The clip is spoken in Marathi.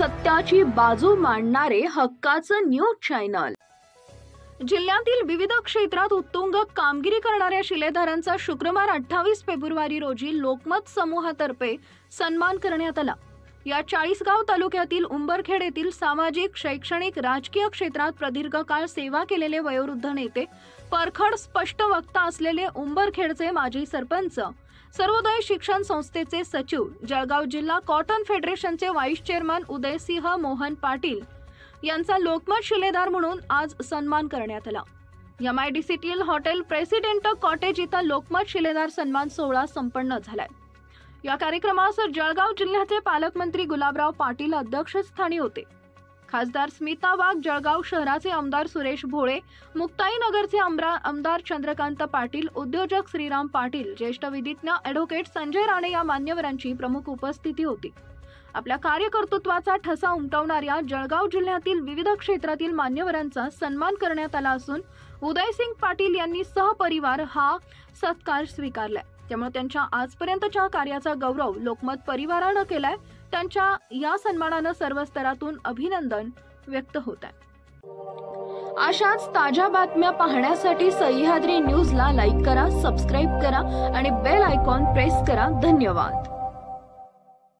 सत्याची बाजू मांडणारे हक्काचं न्यूज चॅनल। जिल्ह्यातील विविध क्षेत्रात उत्तुंग कामगिरी करणाऱ्या शिलेदारांचा शुक्रवार 28 फेब्रुवारी रोजी लोकमत समूहातर्फे सन्मान करण्यात आला। या 40गाव तालुक्यातील उंबरखेड येथील सामाजिक, शैक्षणिक, राजकीय क्षेत्रात प्रदीर्घ काळ सेवा केलेले वयोवृद्ध नेते, परखड स्पष्ट वक्ता असलेले उंबरखेडचे माजी सरपंच, सर्वोदय शिक्षण संस्थेचे सचिव, जळगाव जिल्हा कॉटन फेडरेशनचे व्हाईस चेअरमन उदयसिंह मोहन पाटील यांचा लोकमत शिलेदार म्हणून आज सन्मान करण्यात आला। MIDCTL हॉटेल प्रेसिडेंट कॉटेज इथं लोकमत शिलेदार सन्मान सोहळा संपन्न झालाय। या कार्यक्रमास जळगाव जिल्ह्याचे पालकमंत्री गुलाबराव पाटील अध्यक्षस्थानी होते। खासदार स्मिता वाघ, जळगाव शहराचे आमदार सुरेश भोळे, मुक्ताईनगरचे आमदार चंद्रकांत पाटील, उद्योजक श्रीराम पाटील, ज्येष्ठ विधिज्ञ ॲडव्होकेट संजय राणे या मान्यवरांची प्रमुख उपस्थिती होती। आपल्या कार्यकर्तृत्वाचा ठसा उमटवणाऱ्या जळगाव जिल्ह्यातील विविध क्षेत्रातील मान्यवरांचा सन्मान करण्यात आला असून उदयसिंग पाटील यांनी सहपरिवार हा सत्कार स्वीकारलाय। त्यामुळे त्यांच्या आजपर्यंतच्या कार्याचा गौरव लोकमत परिवारानं केलाय। त्यांच्या या सन्मानानं सर्व स्तरातून अभिनंदन व्यक्त होत आहे। अशाच ताज्या बातम्या पाहण्यासाठी सह्याद्री न्यूजला लाईक करा, सबस्क्राईब करा आणि बेल आयकॉन प्रेस करा। धन्यवाद।